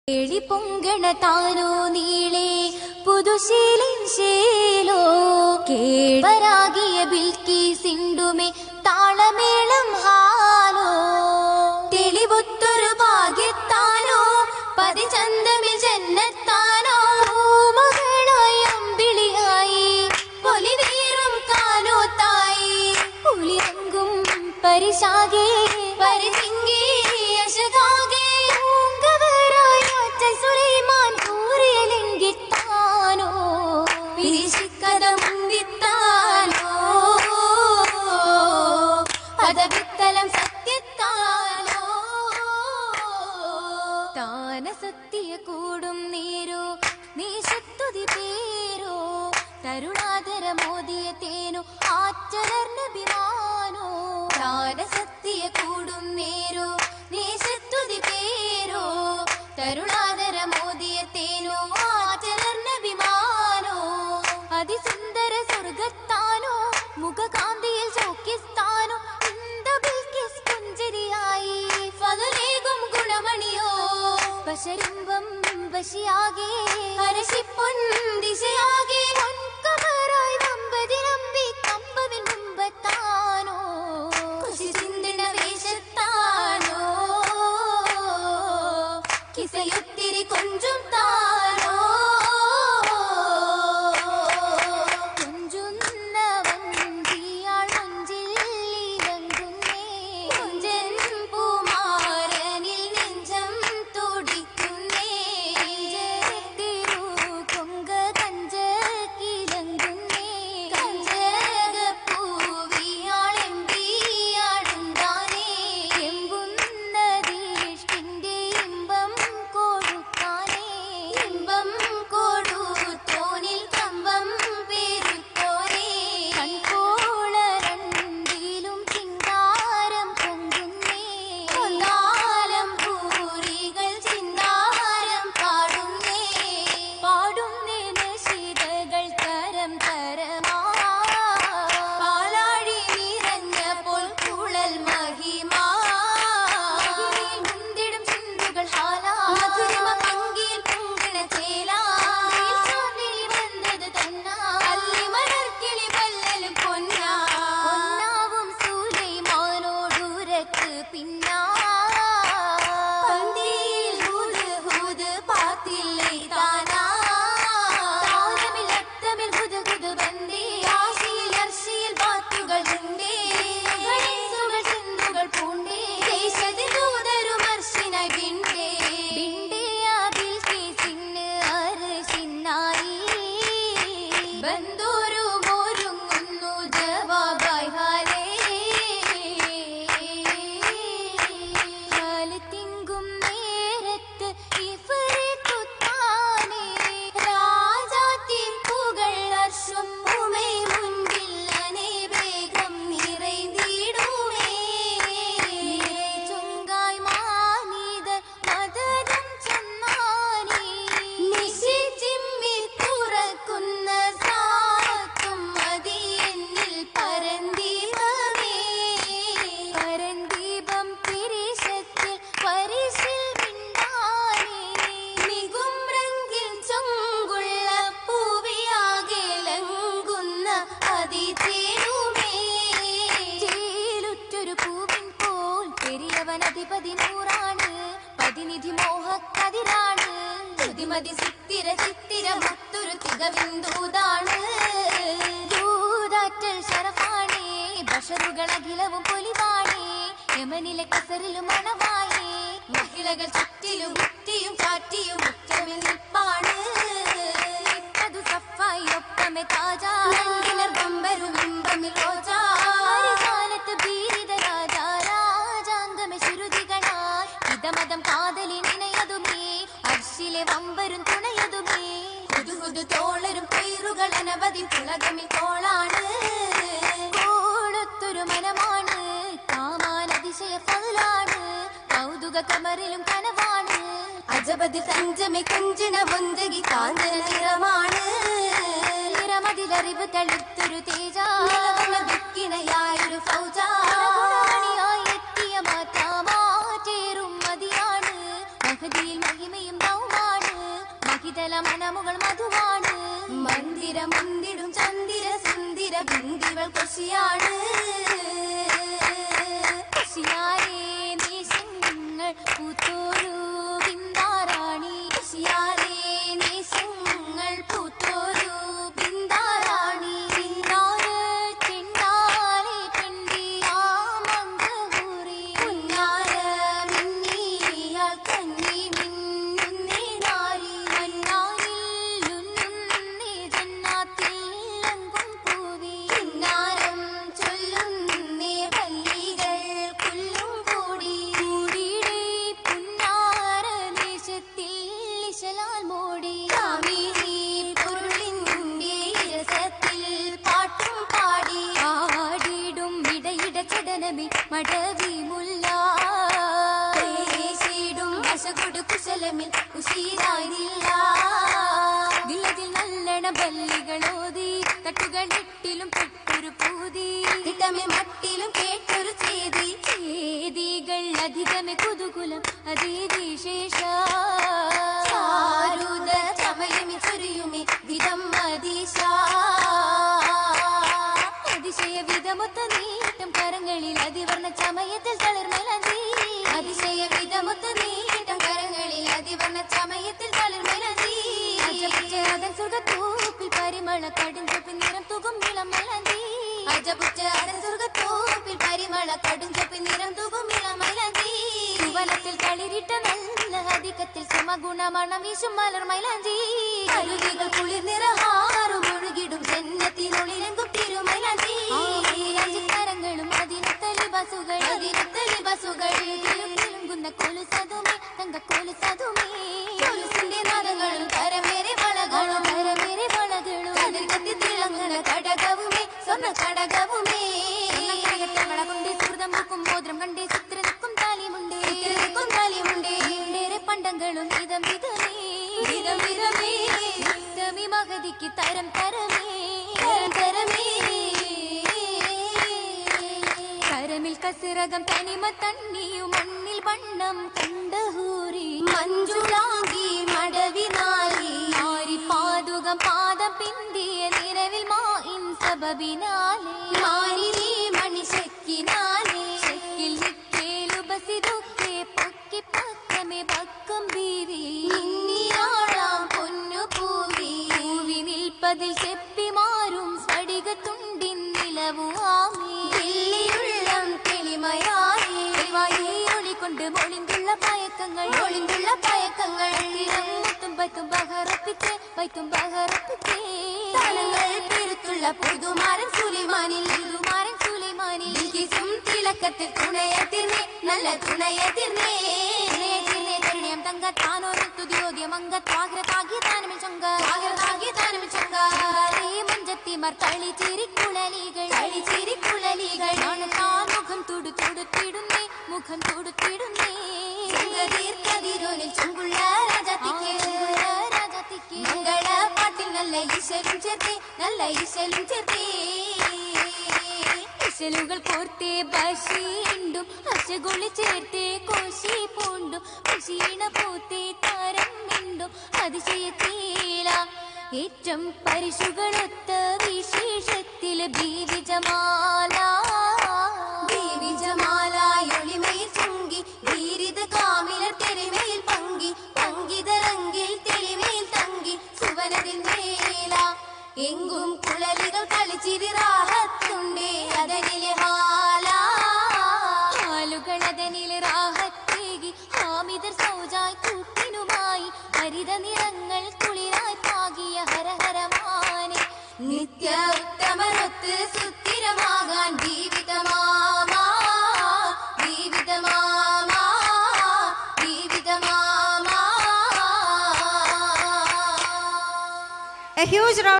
എഴി പൊങ്കണ താനോ നീളേ പുതുശീലിൻ ശീലോ കേവരാകിയ ബിൽക്കീസിണ്ടുമേ താളമേളം ഹാലോ തെളിവൊത്തൊരു ഭാഗ്യത്താനോ പതിചന്തമിൽ ജന്നത്താനോ മകളായി അമ്പിളിയായി പൊലിവീറും കാനോ തായി പുലിയങ്കും പരിശാകെ പരിസിംഗി യശകാകെ സുലൈമാൻ കൂറിയലെങ്കിത്താനോ പിരിശിക്കത മുന്തിത്താനോ പദവിത്തലം സത്യത്താനോ താന സത്യ കൂടും നീരോ നീ ശത്തുതി പേരോ തരുണാധര മോദിയ തേനോ ആറ്റലർന്നഭിമാനോ താന സത്യ കൂടും നേരോ നീ ശത്തുതി പേരോ തരുണാധര മോദിയ തേനോ ആചലർന്നഭിമാനോ അതിസുന്ദര സ്വർഗത്താനോ മുഖകാന്തിയിൽ സൗഖ്യസ്ഥാനോ ഇന്ത ബിൽക്കിസ് പുഞ്ചരിയായി ഫദലേകും ഗുണമണിയോ ബശരിമ്പം വശിയാകെ ഹരശിപ്പൊൻ ദിശയാകെ പൊൻകമറായി വമ്പതിരമ്പി കമ്പവിൽ മുമ്പത്താനോ കുശി ചിന്തിണ വേഷത്താനോ കിസയൊത്തിരി കൊഞ്ചും താനോ കൊഞ്ചുന്നവൻ തീയാൾ മഞ്ചിൽ ഇറങ്ങുന്നേ കൊഞ്ചൻ പൂമാരനിൽ നെഞ്ചം തുടിക്കുന്നേ തിരു കൊങ്ക കഞ്ച കിലങ്ങുന്നേ കഞ്ചകപ്പൂവിയാളെമ്പിയാടുണ്ടാനേ എമ്പുന്നതീഷ്ടിന്റെ ഇമ്പം ഇമ്പം കൊടുത്തോനിൽ കമ്പം പേരുത്തോരേ കൺകോളരണ്ടിലും ചിങ്കാരം പൊങ്ങുന്നേ കൊന്താലം പൂരികൾ ചിന്താരം പാടുന്നേ പാടുന്നേ നശിതകൾ തരം തരമാ പാലാഴി നിറഞ്ഞപ്പോൾ കുഴൽ മഹിമാ മുന്തിടും ചിന്തുകൾ ഹാലാ മധുരമ പങ്കിയിൽ പൊങ്കണ ചേലാ വന്നത് തന്നാ അല്ലി മലർക്കിളി പല്ലലും പൊന്നാ പൊന്നാവും സുലൈമാനോടുരക്ക് പിന്നാ പന്തിയിൽ ഹൂദ് ഹൂദ് പാത്തില്ലേ താനാ താളമിൽ അത്തമിൽ ഹുദ് ഹുദ് ബന്ദേ ആശിയിൽ അർശിയിൽ ബാത്തുകൾ ഉണ്ടേ ഗണേശുകൾ ചിന്തുകൾ പൂണ്ടേ ദേശത്തിൽ ദൂതരും അർശിനായി ബിണ്ടേ ബിണ്ടേയാ ബിൽക്കീസിന് അർശിനായി ബന്ധൂരും ഒരുങ്ങുന്നു ജവാബായി ഹാലേ കാലത്തിങ്കും നേരത്ത് ഇഫ്രിത്തുത്താനേ രാജാത്തിപ്പുകൾ അർശും ഉമൈ മുൻപിൽ അനേവേഗം നിറൈന്തിടുമേ ചുങ്കായ് മാനീത മദനം ചെന്നാനേ നിശി ചിമ്മി തുറക്കുന്ന സാത്തും മതി എന്നിൽ പരന്തീപമേ പരന്തീപം പിരിശത്തിൽ പരിശിൽ മിണ്ടാനേ മികും റംഗിൽ ചൊങ്കുള്ള പൂവിയാകെലങ്കുന്ന അതിതേനുമേ ചേലുറ്റൊരു പൂവിൻ പോൽ പെരിയവൻ അധിപതി നൂറാണ് പതിനിധി മോഹക്കതിരാണ് ചുതിമതി സിത്തിര ചിത്തിര മുത്തൊരു തികവിന്ദൂതാണ് ദൂതാറ്റൽ ശരഫാണേ ബഷറുകൾ അഖിലവും പൊലിവാണേ യമനിലെ കസറിലും മണവായേ മഹിളകൾ ചുറ്റിലും മുറ്റിയും ചാറ്റിയും മുറ്റമിൽ നിൽപ്പാണ് ഇപ്പതു സഫായി ഒപ്പമെ താജാ നന്ദിനർ ബമ്പരും ഇമ്പമിൽ റോജാ കാലത്ത് ഭീരിത രാജാ രാജാംഗമെ ശ്രുതികളാൽ ഇതമതം കാതലിൻ ഇണയതുമേ അർശിലെ വമ്പരും തുണയതുമേ ഹുദുഹുദു തോളരും പേരുകൾ അനവധി പുളകമിൽ കോളാണ് കോളത്തൊരു മനമാണ് കാമാൻ അതിശയ ഫലാണ് കൗതുക കമറിലും കനവാണ് അജബതി സഞ്ചമി കുഞ്ചിന വന്തകി കാന്തന നിറമാണ് നിറമതിലറിവ് തളിർത്തൊരു തേജ ദുഃഖിണയായൊരു ഫൗജ എത്തിയ മാറ്റാമാറ്റേറും മതിയാണ് മഹദിയിൽ മഹിമയും മടവിമുല്ല അശകൊടു കുശലമിൽ ഉശീരായില്ല ദില്ലതിൽ നല്ലണ ബല്ലികളോതി തട്ടുകളിട്ടിലും പെട്ടൊരു പൂതി തിട്ടമേ മട്ടിലും കേട്ടൊരു ചേതികൾ അധികമേ കുതുകുലം അതീതിശേഷ ചമയമി ചൊരിയുമേ വിധം അതിശയ വിധമൊത്ത നീട്ടം കരങ്ങളിൽ അതിവർണ്ണ ചമയത്തിൽ തളിർമലി അതിശയ വിധമൊത്ത നീട്ടം കരങ്ങളിൽ അതിവർണ്ണ ചമയത്തിൽ തളിർമലി അതൻ സുഖത്തൂപ്പിൽ പരിമള കടുഞ്ചൊപ്പ് നിറം തുകും ഇളം മലന്തി അജപുച്ച അതൻ സുഖത്തൂപ്പിൽ പരിമള കടുഞ്ചൊപ്പ് നിറം തുകും ഇളം മലന്തി വനത്തിൽ കളിരിട്ട നല്ല അധികത്തിൽ സമഗുണമണം വീശും മലർ മൈലാഞ്ചി അരുവികൾ കുളിർ നിറഹാറും ഒഴുകിടും ജന്നത്തിനുള്ളിലെങ്കും തിരുമൈലാഞ്ചി കരങ്ങളും അതിനത്തലി ബസുകൾ കിളുങ്ങുന്ന കൊലുസതുമേ തങ്ക കൊലുസതുമേ കൊലുസിന്റെ നാദങ്ങളും കരമേറെ വളകളും അതിൽ കത്തി തിളങ്ങുന്ന കടകവുമേ സ്വർണ്ണ കടകവുമേ കൊണ്ട് സുഹൃതം മുക്കും മോദ്രം കണ്ടേ ചിത്ര നിൽക്കും താലിമുണ്ടേ പണ്ടങ്ങളും വിധമി മഹതിക്ക് തരം തരമേ കരമിൽ കസിറകം തനിമ തണ്ണിയും മണ്ണിൽ വണ്ണം കണ്ടഹൂരി മഞ്ജുളാങ്കി മടവിനാലി ആരി പാതുകം പാദം പിന്തിയ നിലവിൽ മായിൻ സബബിനാലേ മാനിനി മണിശക്കിനാലേ ശക്കിൽ നിക്കേലു ബസിദുക്കെ പൊക്കി പക്കമേ പക്കം ബീവി നിന്നിയാളാം പൊന്നു പൂവി നിൽപ്പതിൽ ചെപ്പിമാറും സ്ഫടികത്തുണ്ടിൻ നിലവുവാമി വെള്ളിയുള്ളം തെളിമയായി ഒളിക്കൊണ്ട് മൊളിന്തുള്ള പയക്കങ്ങൾ മുത്തും ബഹറപ്പിച്ചേ താളങ്ങൾ പെരുത്തുള്ള പുതുമാരൻ സുലൈമാനിൽ തിളക്കത്തിൽ തുണയത്തിർന്നേ നല്ല തുണയത്തിർന്നേ തങ്ക താനോരം തുതിയോദ്യം അംഗത്വാഗ്രതാകി താനമിൽ ചങ്ക മഞ്ചത്തിമാർ കളിച്ചിരിക്കുഴലികൾ മുഖം തുടുത്തിടുന്നേ കതിരോനിൽ ചുങ്കുള്ള രാജാത്തിക്ക് മംഗള പാട്ടിൽ നല്ല ഈശലും ചേർത്തേ ഇശലുകൾ കോർത്തേ ബഷീണ്ടും അശകുളി ചേർത്തേ കോശി പൂണ്ടും ക്ഷീണ പൂത്തേ താരം മിണ്ടും അതിശയത്തീല ഏറ്റം പരിശുകളൊത്ത വിശേഷത്തില് ബീവിജമാലയൊളിമയിൽ ചുങ്കി വീരിത കാമിലർ തെളിമയിൽ പങ്കിതരങ്കിൽ തെളിമയിൽ തങ്കി സുവനതിൽ മേല എങ്കും കുഴലികൾ കളിച്ചിരി റാഹത്തുണ്ടേ അതനിലെ ഹാലുകൾ അതനിലെ റാഹത്തേകി ഹാമിദർ സൗജായ് കൂട്ടിനുമായി ഹരിത നിറങ്ങൾ കുളിരായി പാകിയ ഹരഹരമാനെ നിത്യ ഉത്തമരൊത്ത് സുസ്ഥിരമാകാൻ ജീവിതമാമാ A huge round